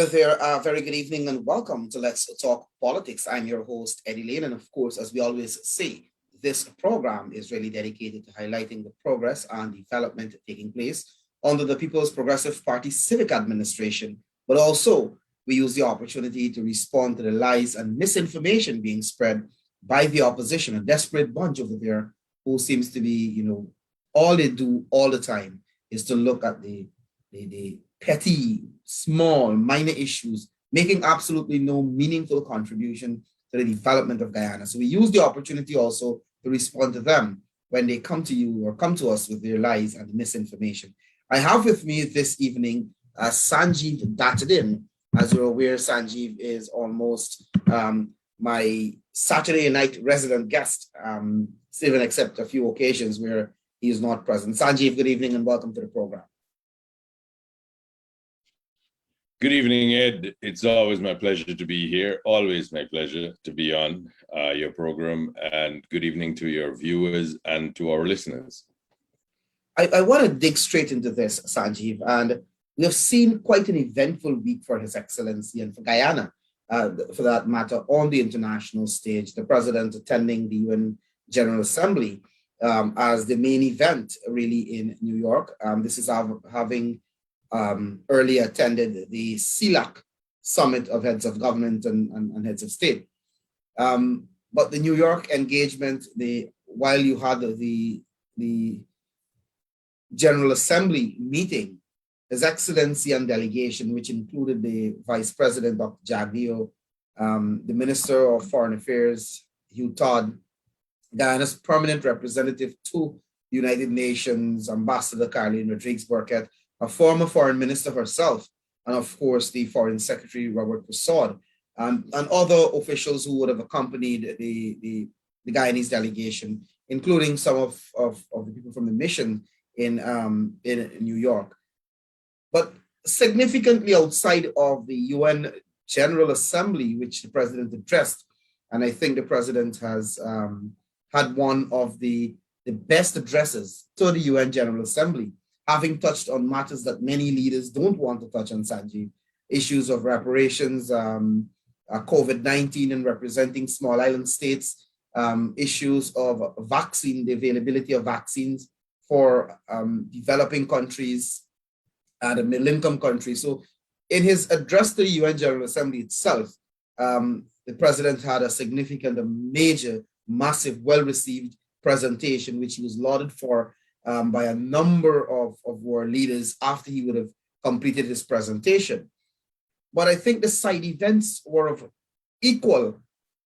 Hello there, very good evening and welcome to Let's Talk Politics. I'm your host, Eddie Layne, and of course, as we always say, this program is really dedicated to highlighting the progress and development taking place under the People's Progressive Party civic administration, but also we use the opportunity to respond to the lies and misinformation being spread by the opposition, a desperate bunch over there who seems to be, all they do all the time is to look at the petty, small, minor issues, making absolutely no meaningful contribution to the development of Guyana. So we use the opportunity also to respond to them when they come to you or come to us with their lies and misinformation. I have with me this evening Sanjeev Datadin. As you're aware, Sanjeev is almost my Saturday night resident guest, even except a few occasions where he is not present. Sanjeev, good evening and welcome to the program. Good evening, Ed. It's always my pleasure to be here. Always my pleasure to be on your program. And good evening to your viewers and to our listeners. I want to dig straight into this, Sanjeev. And we have seen quite an eventful week for His Excellency and for Guyana, for that matter, on the international stage. The president attending the UN General Assembly as the main event, really, in New York. This is having earlier attended the CELAC Summit of Heads of Government and Heads of State. But the New York engagement, while you had the General Assembly meeting, His Excellency and delegation, which included the Vice President, Dr. Jagdeo, the Minister of Foreign Affairs, Hugh Todd, Guyana's permanent representative to the United Nations, Ambassador Caroline Rodriguez-Burkett, a former foreign minister herself, and of course the Foreign Secretary Robert Persaud, and other officials who would have accompanied the Guyanese delegation, including some of the people from the mission in New York. But significantly outside of the UN General Assembly, which the president addressed, and I think the president has had one of the best addresses to the UN General Assembly, having touched on matters that many leaders don't want to touch on, Sanjeev, issues of reparations, COVID-19 and representing small island states, issues of vaccine, the availability of vaccines for developing countries and the middle-income countries. So in his address to the UN General Assembly itself, the president had a significant, a major, massive, well-received presentation, which he was lauded for by a number of world leaders after he would have completed his presentation. But I think the side events were of equal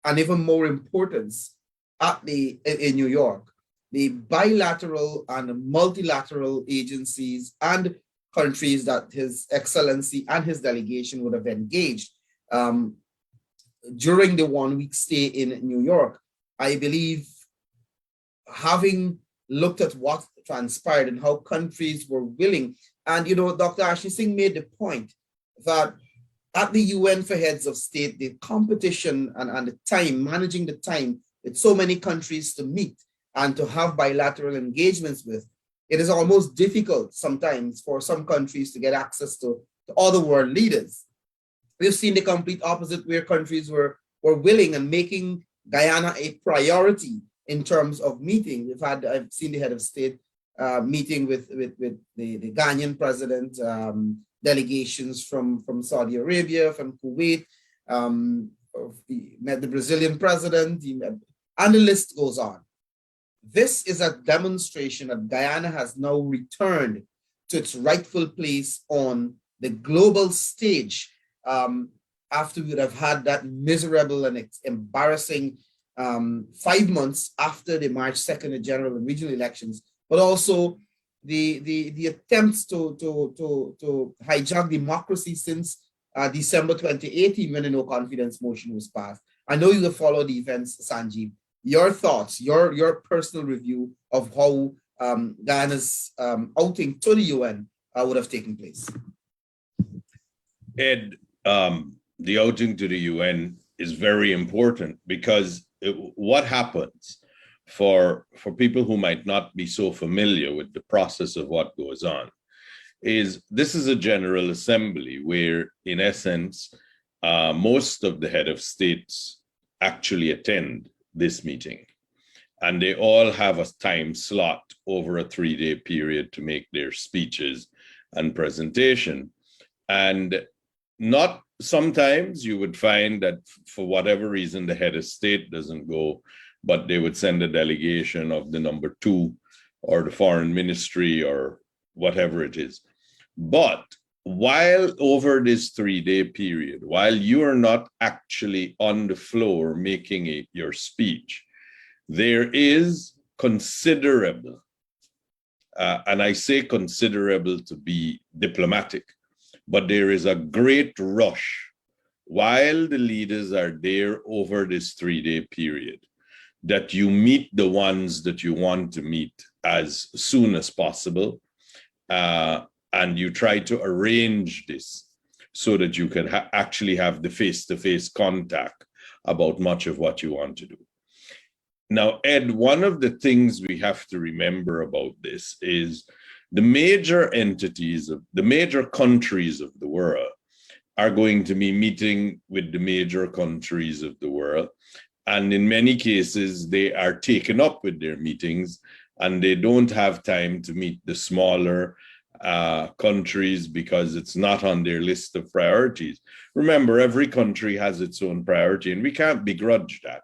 and even more importance in New York. The bilateral and multilateral agencies and countries that His Excellency and his delegation would have engaged during the 1 week stay in New York, I believe, having looked at what transpired and how countries were willing. And, Dr. Ashley Singh made the point that at the UN for heads of state, the competition and the time, managing the time with so many countries to meet and to have bilateral engagements with, it is almost difficult sometimes for some countries to get access to other world leaders. We've seen the complete opposite, where countries were willing and making Guyana a priority in terms of meeting. I've seen the head of state meeting with the Ghanaian president, delegations from Saudi Arabia, from Kuwait, he met the Brazilian president, and the list goes on. This is a demonstration that Guyana has now returned to its rightful place on the global stage after we would have had that miserable and embarrassing 5 months after the March 2nd general and regional elections, but also the attempts to hijack democracy since December 2018, when the no confidence motion was passed. I know you have followed the events, Sanjeev. Your thoughts, your personal review of how Guyana's outing to the UN would have taken place. Ed, the outing to the UN is very important because what happens for people who might not be so familiar with the process of what goes on is this is a General Assembly where, in essence, most of the head of states actually attend this meeting. And they all have a time slot over a 3-day period to make their speeches and presentation. And not sometimes you would find that for whatever reason, the head of state doesn't go, but they would send a delegation of the number 2 or the foreign ministry or whatever it is. But while over this 3-day period, while you are not actually on the floor making your speech, there is considerable, and I say considerable to be diplomatic, but there is a great rush while the leaders are there over this 3-day period that you meet the ones that you want to meet as soon as possible. And you try to arrange this so that you can actually have the face-to-face contact about much of what you want to do. Now, Ed, one of the things we have to remember about this is the major entities of the major countries of the world are going to be meeting with the major countries of the world. And in many cases, they are taken up with their meetings and they don't have time to meet the smaller countries because it's not on their list of priorities. Remember, every country has its own priority and we can't begrudge that.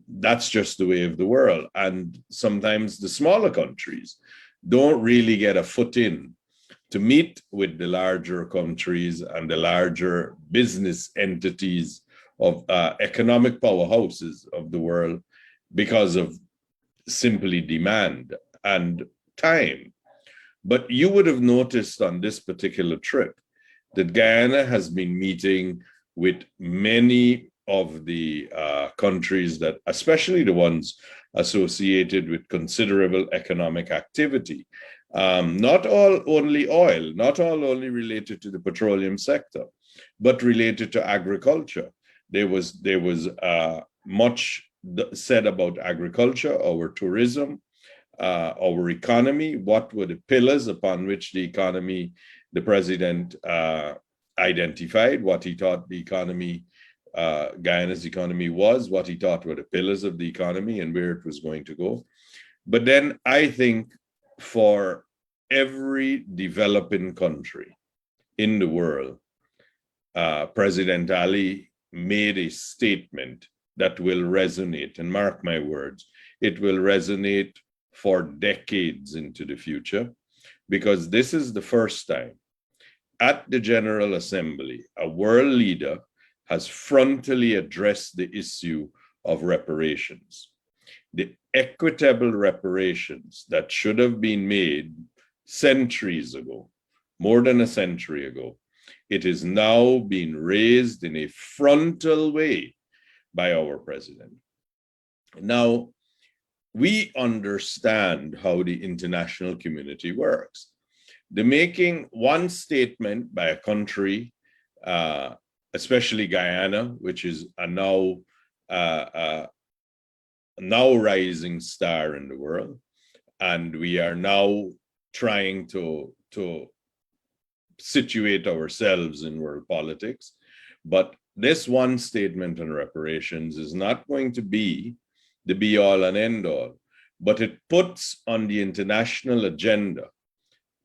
That's just the way of the world. And sometimes the smaller countries don't really get a foot in to meet with the larger countries and the larger business entities of economic powerhouses of the world because of simply demand and time. But you would have noticed on this particular trip that Guyana has been meeting with many of the countries that, especially the ones associated with considerable economic activity, not all only oil, not all only related to the petroleum sector, but related to agriculture. There was much said about agriculture, our tourism, our economy, what were the pillars upon which the economy, the president identified, what he thought the economy, Guyana's economy was, what he thought were the pillars of the economy and where it was going to go. But then I think for every developing country in the world, President Ali made a statement that will resonate, and mark my words, it will resonate for decades into the future, because this is the first time at the General Assembly, a world leader has frontally addressed the issue of reparations. The equitable reparations that should have been made centuries ago, more than a century ago, it is now being raised in a frontal way by our president. Now, we understand how the international community works. The making one statement by a country, especially Guyana, which is a now rising star in the world, and we are now trying to situate ourselves in world politics. But this one statement on reparations is not going to be the be-all and end-all, but it puts on the international agenda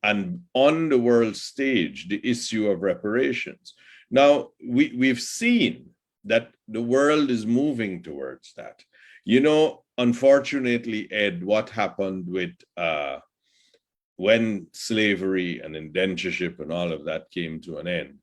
and on the world stage the issue of reparations. Now, we've seen that the world is moving towards that. You know, unfortunately, Ed, what happened with when slavery and indentureship and all of that came to an end,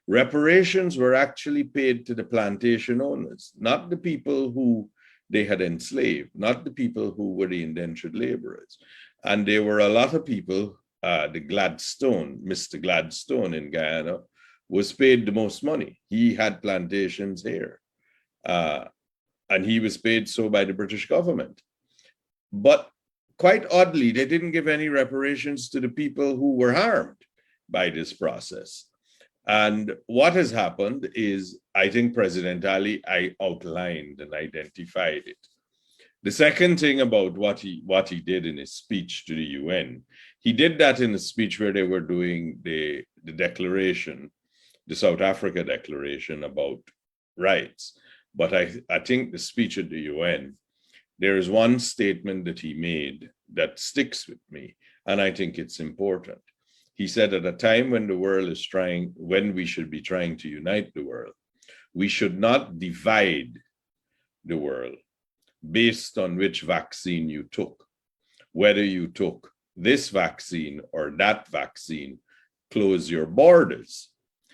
reparations were actually paid to the plantation owners, not the people who they had enslaved, not the people who were the indentured laborers. And there were a lot of people, Mr. Gladstone in Guyana was paid the most money. He had plantations here. And he was paid so by the British government. But quite oddly, they didn't give any reparations to the people who were harmed by this process. And what has happened is, I think President Ali, I outlined and identified it, The second thing about what he did in his speech to the UN, he did that in a speech where they were doing the declaration, the South Africa Declaration about rights. But I think the speech at the UN, there is one statement that he made that sticks with me, and I think it's important. He said at a time when the world is when we should be trying to unite the world, we should not divide the world based on which vaccine you took, whether you took this vaccine or that vaccine, close your borders.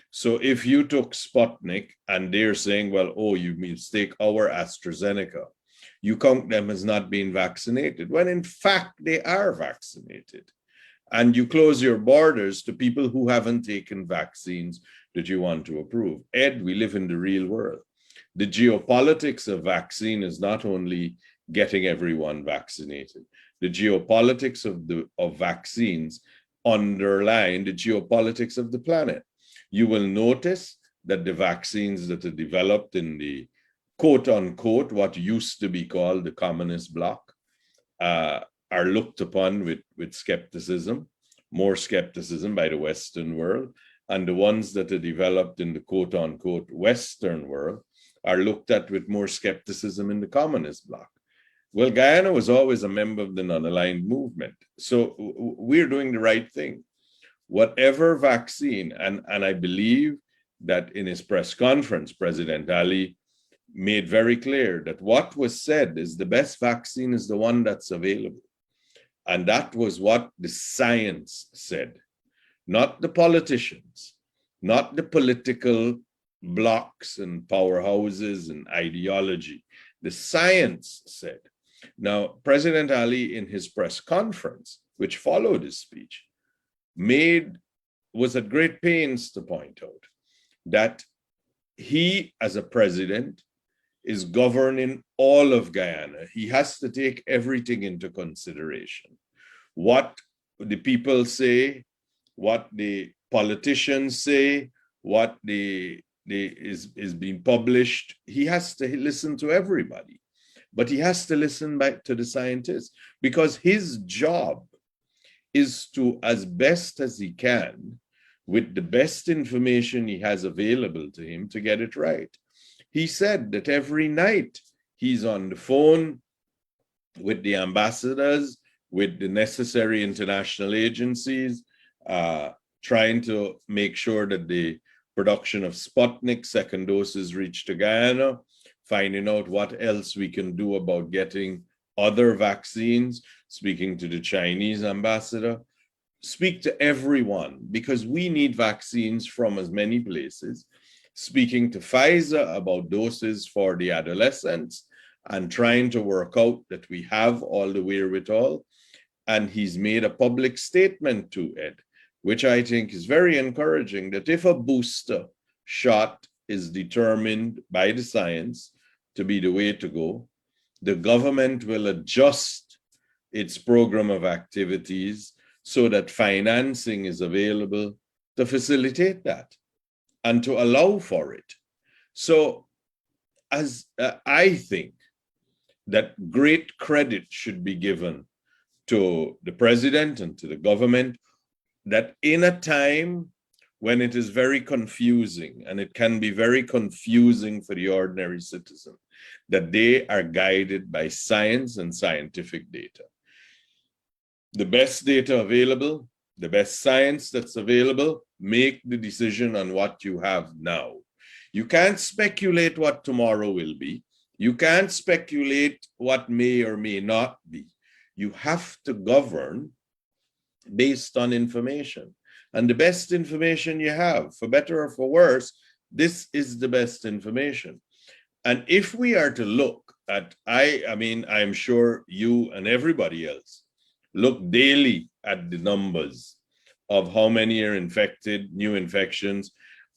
So if you took Sputnik and they're saying, well, oh, you mistake our AstraZeneca, you count them as not being vaccinated, when in fact they are vaccinated. And you close your borders to people who haven't taken vaccines that you want to approve. Ed, we live in the real world. The geopolitics of vaccine is not only getting everyone vaccinated. The geopolitics of vaccines underline the geopolitics of the planet. You will notice that the vaccines that are developed in the quote unquote, what used to be called the communist bloc, are looked upon with skepticism, more skepticism by the Western world. And the ones that are developed in the quote unquote Western world are looked at with more skepticism in the communist bloc. Well, Guyana was always a member of the non-aligned movement. So we're doing the right thing. Whatever vaccine, and I believe that in his press conference, President Ali made very clear that what was said is the best vaccine is the one that's available. And that was what the science said, not the politicians, not the political blocs and powerhouses and ideology. The science said. Now, President Ali in his press conference, which followed his speech, was at great pains to point out that he, as a president, is governing all of Guyana. He has to take everything into consideration. What the people say, what the politicians say, what is being published, he has to listen to everybody. But he has to listen back to the scientists, because his job is to, as best as he can, with the best information he has available to him, to get it right. He said that every night he's on the phone with the ambassadors, with the necessary international agencies, trying to make sure that the production of Sputnik second doses reach to Guyana, finding out what else we can do about getting other vaccines, speaking to the Chinese ambassador, speak to everyone, because we need vaccines from as many places, speaking to Pfizer about doses for the adolescents and trying to work out that we have all the wherewithal. And he's made a public statement to it, which I think is very encouraging, that if a booster shot is determined by the science to be the way to go, the government will adjust its program of activities so that financing is available to facilitate that and to allow for it. So as I think that great credit should be given to the president and to the government, that in a time when it is very confusing, and it can be very confusing for the ordinary citizen, that they are guided by science and scientific data. The best data available, the best science that's available, make the decision on what you have now. You can't speculate what tomorrow will be. You can't speculate what may or may not be. You have to govern based on information. And the best information you have, for better or for worse, this is the best information. And if we are to look at, I'm sure you and everybody else look daily at the numbers of how many are infected, new infections,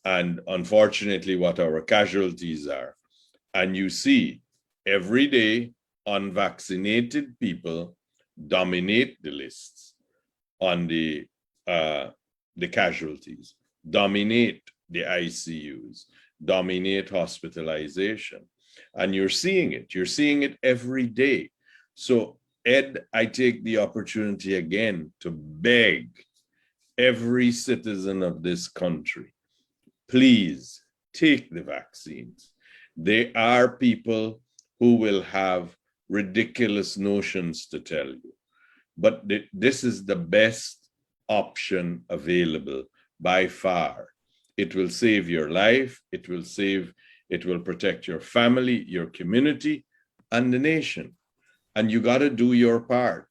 and unfortunately what our casualties are. And you see every day unvaccinated people dominate the lists on the casualties, dominate the ICUs, dominate hospitalization. And you're seeing it every day. So, Ed, I take the opportunity again to beg every citizen of this country, please take the vaccines. There are people who will have ridiculous notions to tell you, but this is the best option available by far. It will save your life. It will protect your family, your community, and the nation. And you got to do your part.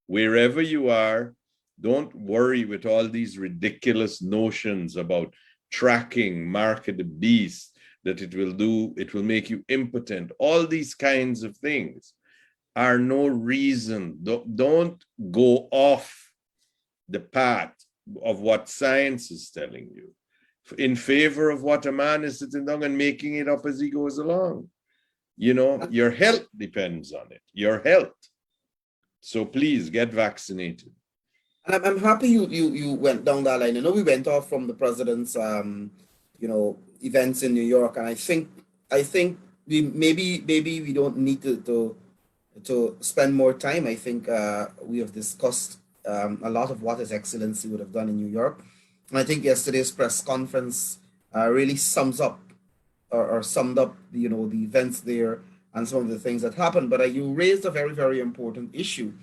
Wherever you are, don't worry with all these ridiculous notions about tracking, market the beast, that it will make you impotent. All these kinds of things are no reason. Don't go off the path of what science is telling you in favor of what a man is sitting down and making it up as he goes along. Your health depends on it, your health. So please get vaccinated. And I'm happy you went down that line. We went off from the president's events in New York, and I think we maybe we don't need to spend more time. I think we have discussed a lot of what His Excellency would have done in New York, and I think yesterday's press conference really sums up or summed up the events there and some of the things that happened. But you raised a very, very important issue.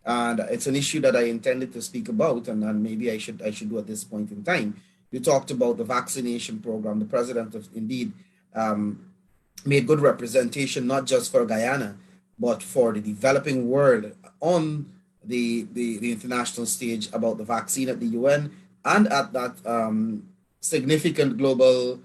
And it's an issue that I intended to speak about, and maybe I should do at this point in time. You talked about the vaccination program. The president indeed made good representation, not just for Guyana, but for the developing world on the international stage about the vaccine at the UN and at that significant global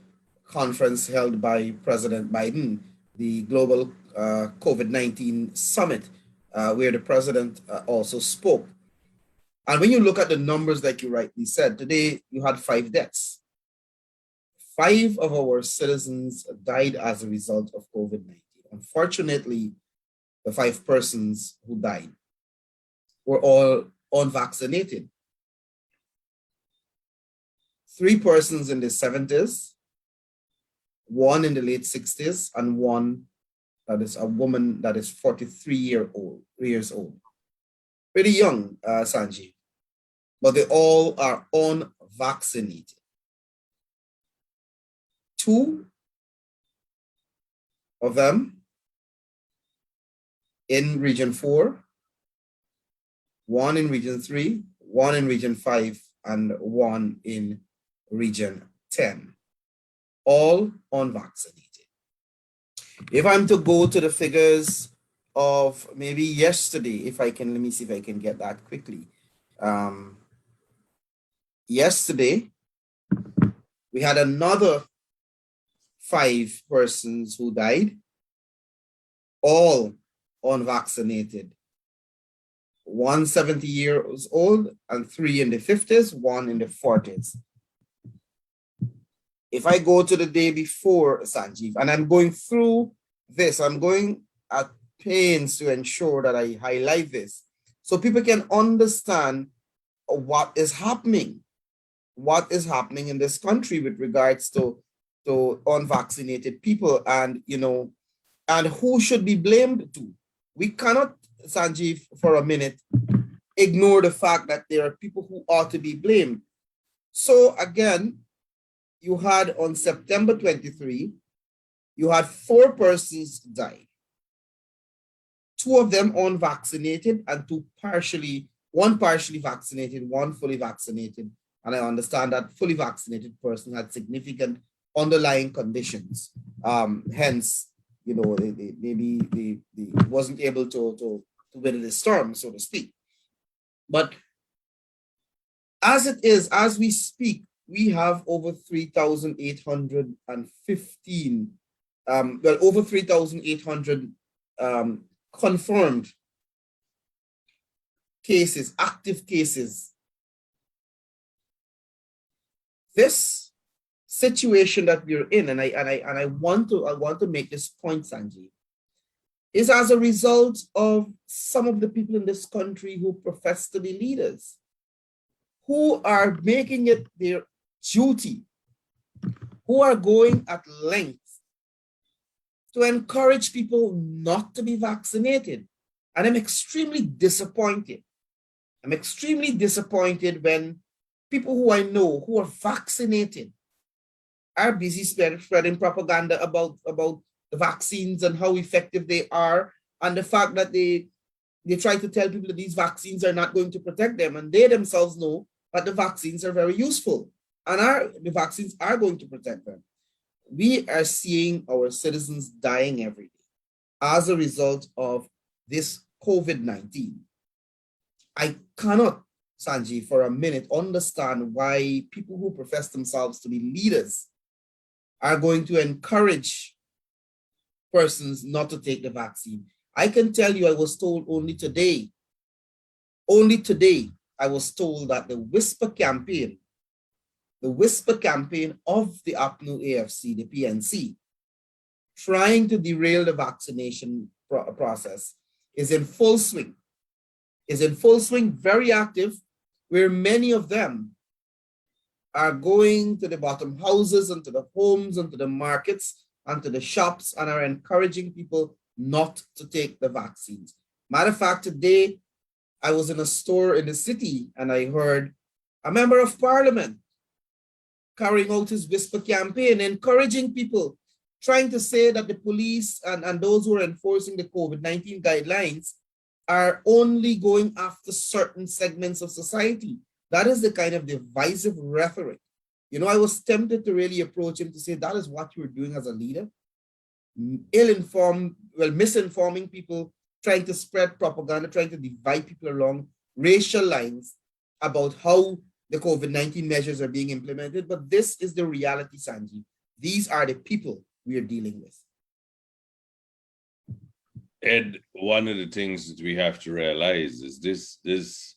conference held by President Biden, the global COVID-19 summit, where the president also spoke. And when you look at the numbers, like you rightly said, today you had 5 deaths. 5 of our citizens died as a result of COVID-19. Unfortunately, the 5 persons who died were all unvaccinated. 3 persons in their 70s, 1 in the late 60s, and 1 that is a woman that is 43 years old. Pretty young, Sanjeev. But they all are unvaccinated. 2 of them in Region 4, 1 in Region 3, 1 in Region 5, and 1 in Region 10. All unvaccinated. If I'm to go to the figures of maybe yesterday, let me see if I can get that quickly. Yesterday, we had another 5 persons who died, all unvaccinated. 1 70 years old and 3 in the 50s, 1 in the 40s. If I go to the day before, Sanjeev, and I'm going through this, I'm going at pains to ensure that I highlight this so people can understand what is happening in this country with regards to unvaccinated people and who should be blamed to. We cannot, Sanjeev, for a minute, ignore the fact that there are people who ought to be blamed. So again, you had on September 23, you had 4 persons die. 2 of them unvaccinated and 1 partially vaccinated, 1 fully vaccinated. And I understand that fully vaccinated person had significant underlying conditions. Hence, they wasn't able to weather the storm, so to speak. But as it is, as we speak, we have over 3,815, over 3,800 confirmed cases, active cases. This situation that we're in, and I want to make this point, Sanjeev, is as a result of some of the people in this country who profess to be leaders, who are making it their duty, who are going at length to encourage people not to be vaccinated. And I'm extremely disappointed. I'm extremely disappointed when people who I know who are vaccinated are busy spreading propaganda about the vaccines and how effective they are, and the fact that they try to tell people that these vaccines are not going to protect them, and they themselves know that the vaccines are very useful and the vaccines are going to protect them. We are seeing our citizens dying every day as a result of this COVID-19. I cannot, Sanjeev, for a minute, understand why people who profess themselves to be leaders are going to encourage persons not to take the vaccine. I can tell you, I was told only today, I was told that the whisper campaign of the APNU AFC, the PNC, trying to derail the vaccination process is in full swing, very active, where many of them are going to the bottom houses and to the homes and to the markets and to the shops and are encouraging people not to take the vaccines. Matter of fact, today I was in a store in the city and I heard a member of parliament carrying out his whisper campaign, encouraging people, trying to say that the police and those who are enforcing the COVID-19 guidelines are only going after certain segments of society. That is the kind of divisive rhetoric. You know, I was tempted to really approach him to say, that is what you're doing as a leader. Ill-informed, misinforming people, trying to spread propaganda, trying to divide people along racial lines about how the COVID-19 measures are being implemented. But this is the reality, Sanjeev. These are the people we are dealing with. Ed, one of the things that we have to realize is this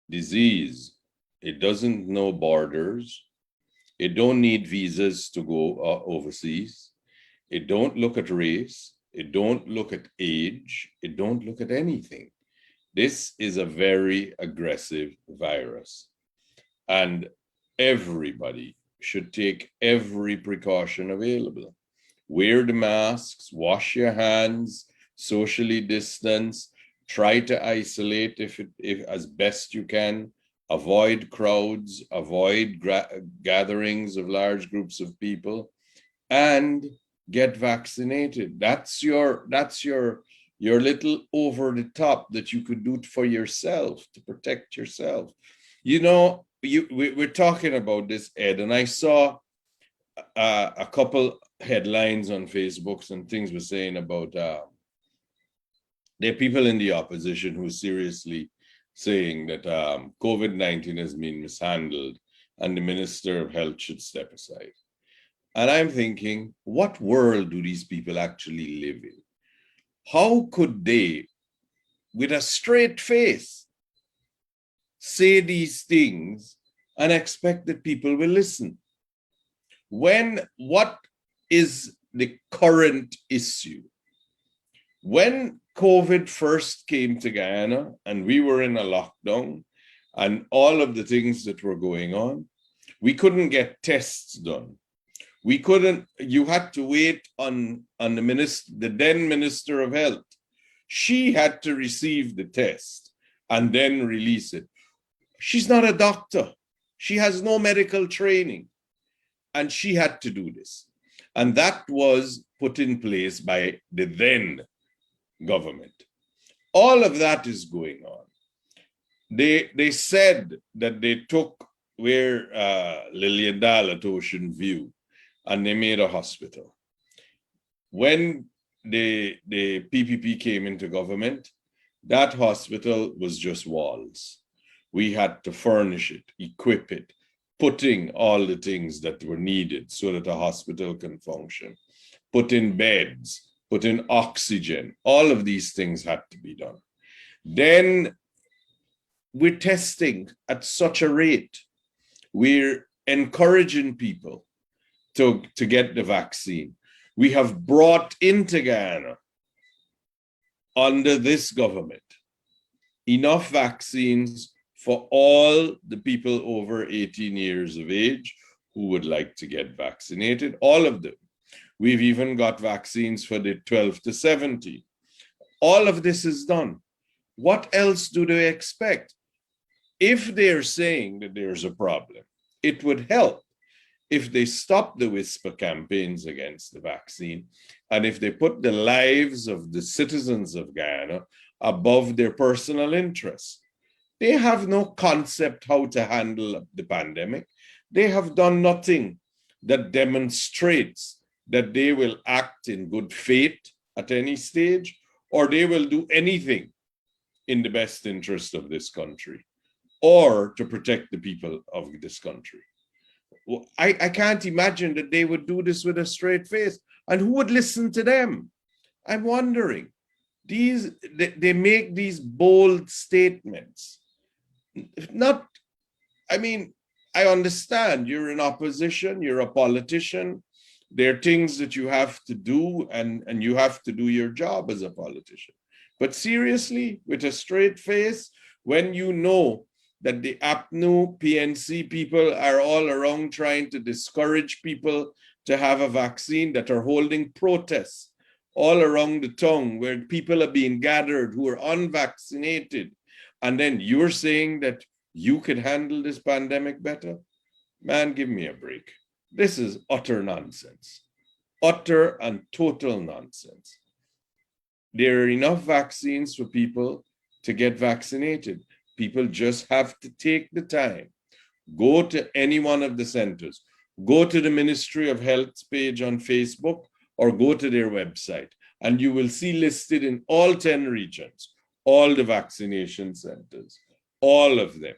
disease, it doesn't know borders. It don't need visas to go overseas. It don't look at race. It don't look at age. It don't look at anything. This is a very aggressive virus. And everybody should take every precaution available. Wear the masks, wash your hands, socially distance, try to isolate if as best you can, avoid crowds, avoid gatherings of large groups of people, and get vaccinated. That's your little over the top that you could do for yourself to protect yourself. You know, we're talking about this, Ed, and I saw a couple headlines on Facebook and things were saying about there are people in the opposition who are seriously saying that COVID-19 has been mishandled and the Minister of Health should step aside. And I'm thinking, what world do these people actually live in? How could they, with a straight face, say these things and expect that people will listen? What is the current issue? When COVID first came to Guyana and we were in a lockdown and all of the things that were going on, we couldn't get tests done. We couldn't, you had to wait on the then Minister of Health. She had to receive the test and then release it. She's not a doctor. She has no medical training. And she had to do this. And that was put in place by the then government. All of that is going on. They said that they took where Lillian Dahl at Ocean View and they made a hospital. When the PPP came into government, that hospital was just walls. We had to furnish it, equip it, putting all the things that were needed so that a hospital can function, put in beds, put in oxygen, all of these things had to be done. Then we're testing at such a rate. We're encouraging people to get the vaccine. We have brought into Guyana, under this government, enough vaccines for all the people over 18 years of age who would like to get vaccinated, all of them. We've even got vaccines for the 12 to 70. All of this is done. What else do they expect? If they're saying that there's a problem, it would help if they stop the whisper campaigns against the vaccine, and if they put the lives of the citizens of Guyana above their personal interests. They have no concept how to handle the pandemic. They have done nothing that demonstrates that they will act in good faith at any stage, or they will do anything in the best interest of this country or to protect the people of this country. I can't imagine that they would do this with a straight face. And who would listen to them? I'm wondering. They make these bold statements. I understand you're in opposition, you're a politician. There are things that you have to do, and you have to do your job as a politician. But seriously, with a straight face, when you know that the APNU, PNC people are all around trying to discourage people to have a vaccine, that are holding protests all around the tongue where people are being gathered who are unvaccinated, and then you're saying that you could handle this pandemic better? Man, give me a break. This is utter nonsense. Utter and total nonsense. There are enough vaccines for people to get vaccinated. People just have to take the time. Go to any one of the centers. Go to the Ministry of Health's page on Facebook or go to their website, and you will see listed in all 10 regions, all the vaccination centers, all of them.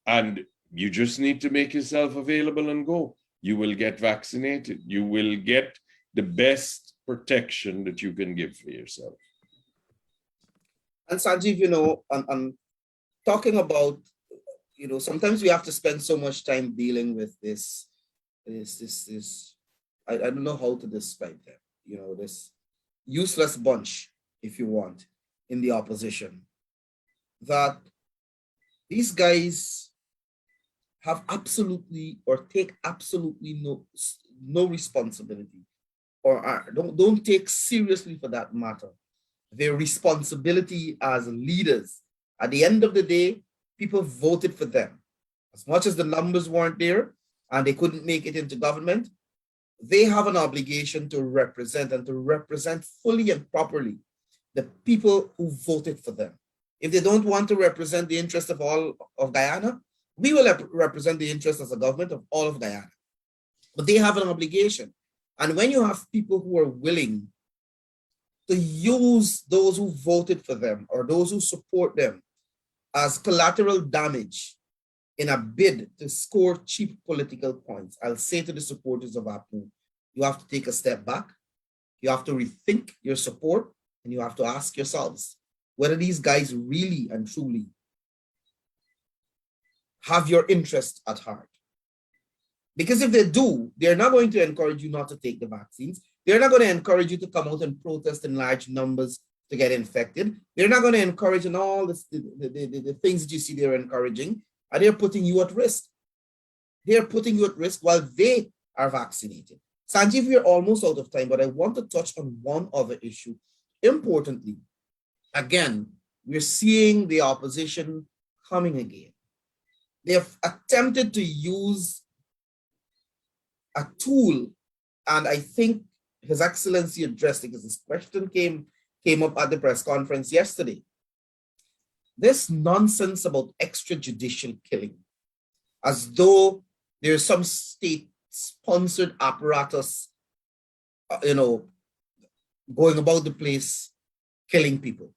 And you just need to make yourself available and go. You will get vaccinated. You will get the best protection that you can give for yourself. And Sanjeev, I'm talking about, sometimes we have to spend so much time dealing with this, I don't know how to describe them, this useless bunch, if you want, in the opposition, that these guys have absolutely or take absolutely no responsibility, or don't take seriously, for that matter, their responsibility as leaders. At the end of the day, people voted for them. As much as the numbers weren't there and they couldn't make it into government, they have an obligation to represent, and to represent fully and properly, the people who voted for them. If they don't want to represent the interest of all of Guyana, we will represent the interest as a government of all of Guyana. But they have an obligation. And when you have people who are willing to use those who voted for them or those who support them as collateral damage in a bid to score cheap political points, I'll say to the supporters of APNU, you have to take a step back, you have to rethink your support, and you have to ask yourselves whether these guys really and truly have your interest at heart. Because if they do, they're not going to encourage you not to take the vaccines. They're not going to encourage you to come out and protest in large numbers to get infected. They're not going to encourage in all this, the things that you see they're encouraging, and they're putting you at risk. They're putting you at risk while they are vaccinated. Sanjeev, we're almost out of time, but I want to touch on one other issue. Importantly, again, we're seeing the opposition coming again. They have attempted to use a tool, and I think His Excellency addressed it because this question came up at the press conference yesterday. This nonsense about extrajudicial killing, as though there's some state-sponsored apparatus, going about the place killing people.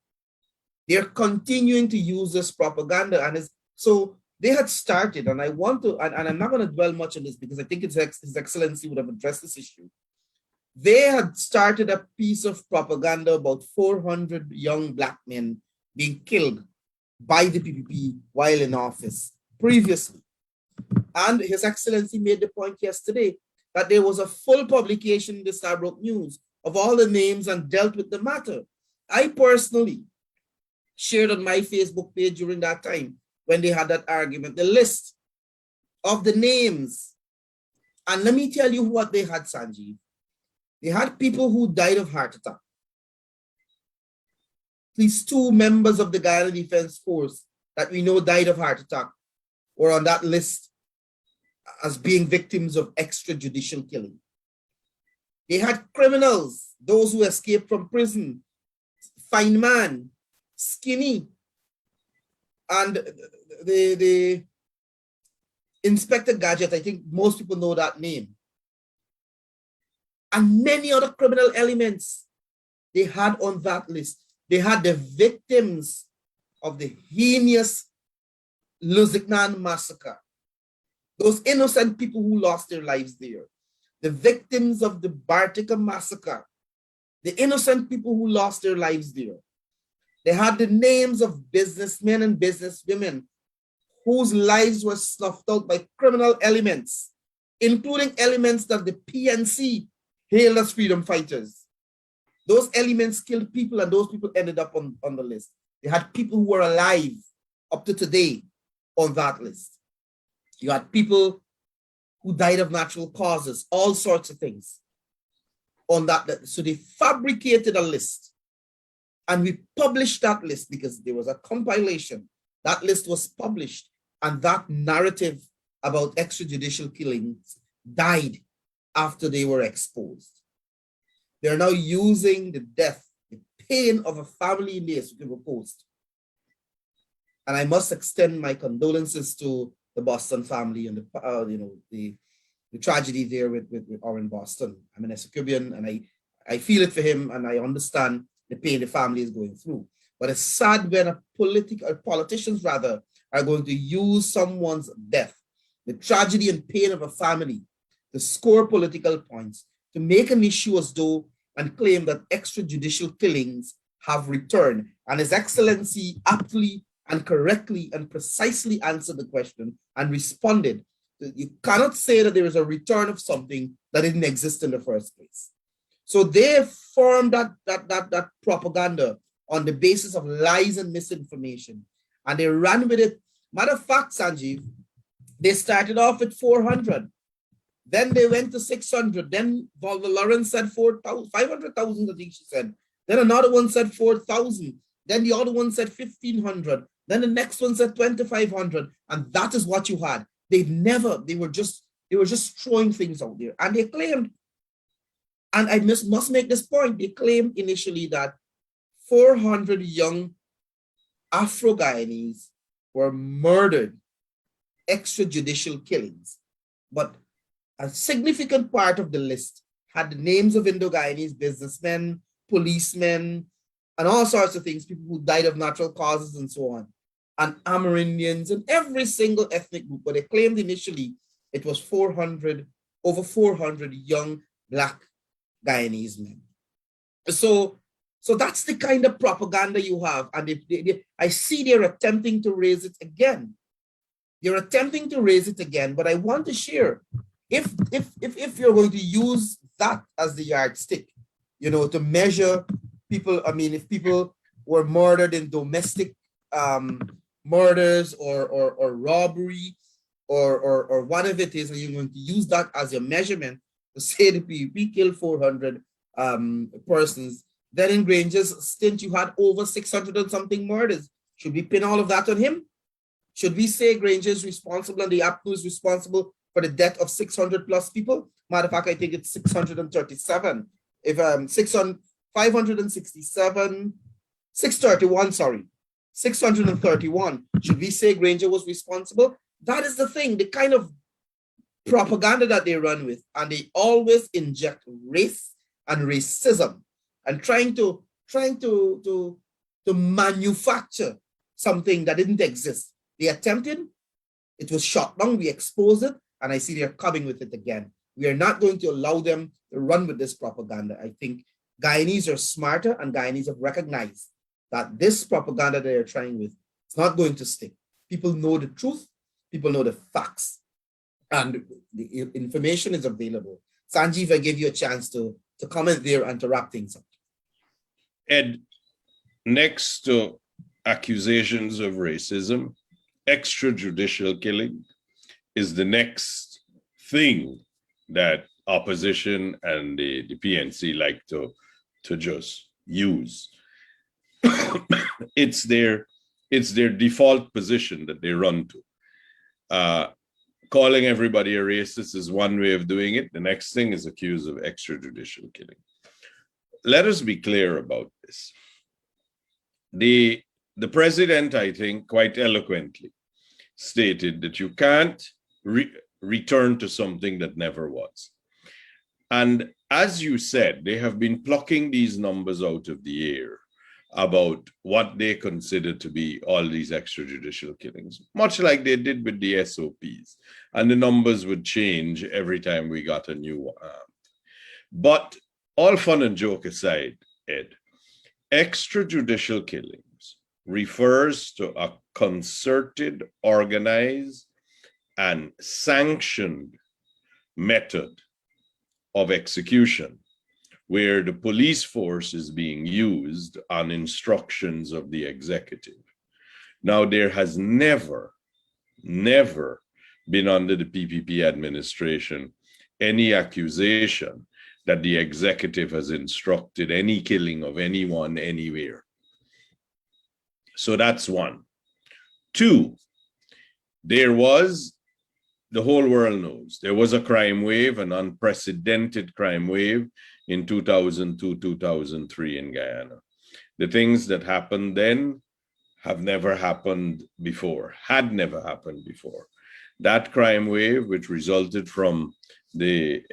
They're continuing to use this propaganda, and so they had started, and I want to, and I'm not going to dwell much on this because I think His Excellency would have addressed this issue. They had started a piece of propaganda about 400 young Black men being killed by the PPP while in office previously. And His Excellency made the point yesterday that there was a full publication in the Starbrook News of all the names and dealt with the matter. I personally shared on my Facebook page during that time, when they had that argument, the list of the names. And let me tell you what they had, Sanjeev. They had people who died of heart attack. At least 2 members of the Guyana Defense Force that we know died of heart attack were on that list as being victims of extrajudicial killing. They had criminals, those who escaped from prison, fine man, skinny, and the Inspector Gadget, I think most people know that name, and many other criminal elements they had on that list. They had the victims of the heinous Luzignan massacre, those innocent people who lost their lives there, the victims of the Bartica massacre, the innocent people who lost their lives there. They had the names of businessmen and businesswomen whose lives were snuffed out by criminal elements, including elements that the PNC hailed as freedom fighters. Those elements killed people, and those people ended up on the list. They had people who were alive up to today on that list. You had people who died of natural causes, all sorts of things on that list. So they fabricated a list, and we published that list because there was a compilation. That list was published, and that narrative about extrajudicial killings died after they were exposed. They're now using the death, the pain of a family in the Essequibo Coast. And I must extend my condolences to the Boston family and the tragedy there with Oren Boston. I'm an Essequibian, and I feel it for him, and I understand the pain the family is going through. But it's sad when politicians rather are going to use someone's death, the tragedy and pain of a family, to score political points, to make an issue as though and claim that extrajudicial killings have returned. And His Excellency aptly and correctly and precisely answered the question and responded. You cannot say that there is a return of something that didn't exist in the first place. So they formed that propaganda on the basis of lies and misinformation, and they ran with it. Matter of fact, Sanjeev, they started off with 400. Then they went to 600. Then Volva Lawrence said 500,000, I think she said. Then another one said 4,000. Then the other one said 1,500. Then the next one said 2,500. And that is what you had. They were just throwing things out there. And they claimed, and I must make this point, they claimed initially that 400 young Afro-Guyanese were murdered, extrajudicial killings. But a significant part of the list had the names of Indo-Guyanese businessmen, policemen, and all sorts of things, people who died of natural causes and so on, and Amerindians and every single ethnic group. But they claimed initially it was over 400 young Black Guyanese men. So that's the kind of propaganda you have. And I see they're attempting to raise it again. They're attempting to raise it again, but I want to share, if you're going to use that as the yardstick, to measure people, I mean, if people were murdered in domestic murders or robbery or whatever it is, and you're going to use that as your measurement to say the PPP killed 400 persons, then in Granger's stint, you had over 600 and something murders. Should we pin all of that on him? Should we say Granger is responsible and the APNU is responsible for the death of 600 plus people? Matter of fact, I think it's 637. If 567, 631, sorry, 631. Should we say Granger was responsible? That is the thing, the kind of propaganda that they run with, and they always inject race and racism and trying to manufacture something that didn't exist. They attempted, it was shot down, we exposed it, and I see they're coming with it again. We are not going to allow them to run with this propaganda. I think Guyanese are smarter, and Guyanese have recognized that this propaganda they're trying with, it's not going to stick. People know the truth, people know the facts, and the information is available. Sanjeev, I give you a chance to comment there and to wrap things up. Ed, next to accusations of racism, extrajudicial killing is the next thing that opposition and the PNC like to just use. it's their default position that they run to. Calling everybody a racist is one way of doing it. The next thing is accused of extrajudicial killing. Let us be clear about this. The president, I think, quite eloquently stated that you can't return to something that never was. And as you said, they have been plucking these numbers out of the air about what they consider to be all these extrajudicial killings, much like they did with the SOPs. And the numbers would change every time we got a new one. But all fun and joke aside, Ed, extrajudicial killings refers to a concerted, organized, and sanctioned method of execution where the police force is being used on instructions of the executive. Now, there has never been under the PPP administration any accusation that the executive has instructed any killing of anyone anywhere. So that's one. Two, there was, the whole world knows, there was a crime wave, an unprecedented crime wave in 2002, 2003 in Guyana. The things that happened then have never happened before, had never happened before. That crime wave, which resulted from the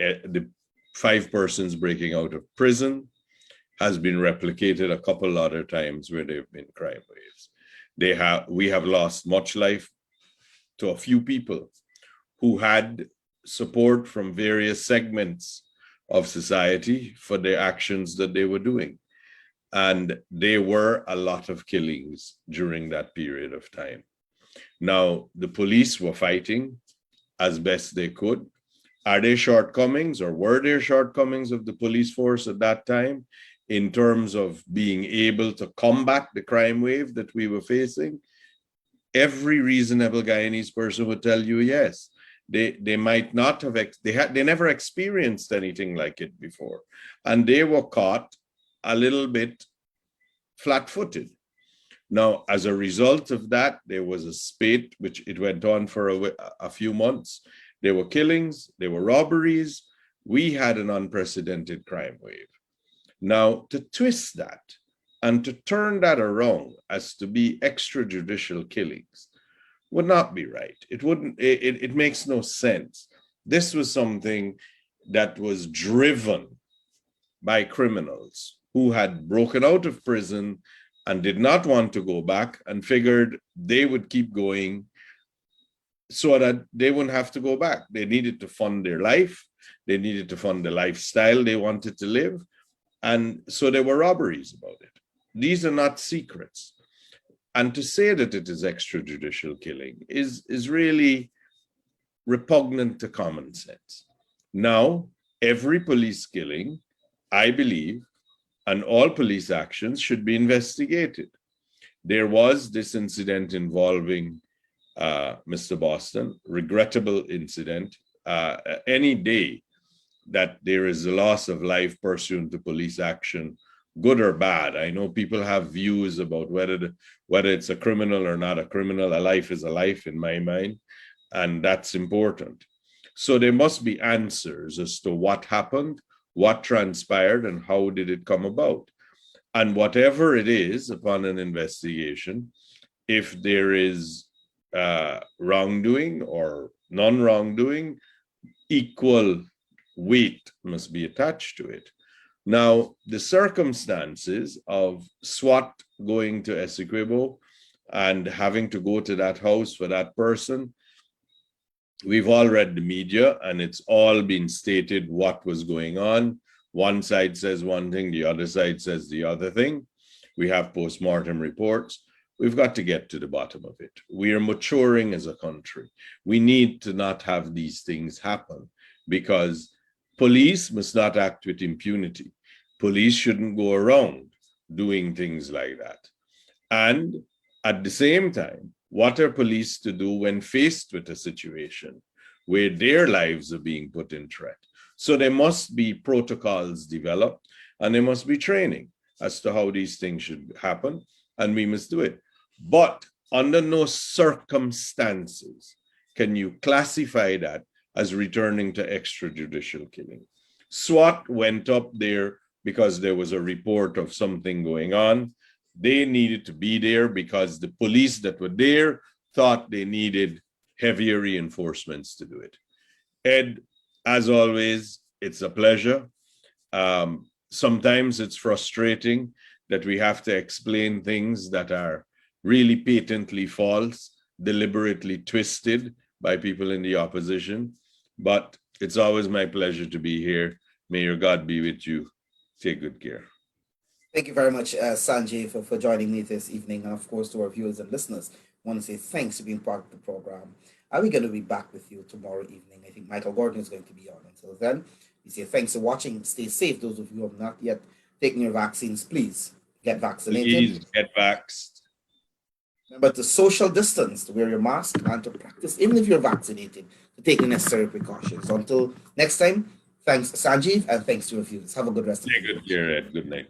5 persons breaking out of prison, has been replicated a couple other times where there have been crime waves. We have lost much life to a few people who had support from various segments of society for the actions that they were doing. And there were a lot of killings during that period of time. Now, the police were fighting as best they could. Are there shortcomings, or were there shortcomings of the police force at that time in terms of being able to combat the crime wave that we were facing? Every reasonable Guyanese person would tell you yes. They might not have, they never experienced anything like it before. And they were caught a little bit flat-footed. Now, as a result of that, there was a spate, which it went on for a few months. There were killings, there were robberies. We had an unprecedented crime wave. Now, to twist that and to turn that around as to be extrajudicial killings would not be right. It makes no sense. This was something that was driven by criminals who had broken out of prison and did not want to go back and figured they would keep going so that they wouldn't have to go back. They needed to fund their life. They needed to fund the lifestyle they wanted to live. And so there were robberies about it. These are not secrets. And to say that it is extrajudicial killing is really repugnant to common sense. Now, every police killing, I believe, and all police actions should be investigated. There was this incident involving Mr. Boston, regrettable incident. Any day that there is a loss of life pursuant to police action, good or bad. I know people have views about whether it's a criminal or not a criminal. A life is a life in my mind, and that's important. So there must be answers as to what happened, what transpired, and how did it come about. And whatever it is, upon an investigation, if there is wrongdoing or non-wrongdoing, equal weight must be attached to it. Now, the circumstances of SWAT going to Essequibo and having to go to that house for that person, we've all read the media and it's all been stated what was going on. One side says one thing, the other side says the other thing. We have postmortem reports. We've got to get to the bottom of it. We are maturing as a country. We need to not have these things happen because police must not act with impunity. Police shouldn't go around doing things like that. And at the same time, what are police to do when faced with a situation where their lives are being put in threat? So there must be protocols developed and there must be training. as to how these things should happen, and we must do it. But under no circumstances can you classify that as returning to extrajudicial killing. SWAT went up there because there was a report of something going on. They needed to be there because the police that were there thought they needed heavier reinforcements to do it. Ed, as always, it's a pleasure. Sometimes it's frustrating that we have to explain things that are really patently false, deliberately twisted by people in the opposition. But it's always my pleasure to be here. May your God be with you. Take good care. Thank you very much, Sanjay, for joining me this evening. And of course, to our viewers and listeners, I want to say thanks for being part of the program. Are we going to be back with you tomorrow evening? I think Michael Gordon is going to be on. Until then, we say thanks for watching. Stay safe. Those of you who have not yet taken your vaccines, please get vaccinated. Please get vaxxed. Remember to social distance, to wear your mask, and to practice, even if you're vaccinated, to take the necessary precautions. Until next time, thanks, Sanjeev, and thanks to your viewers. Have a good rest of the day. Take good care, Ed. Good night.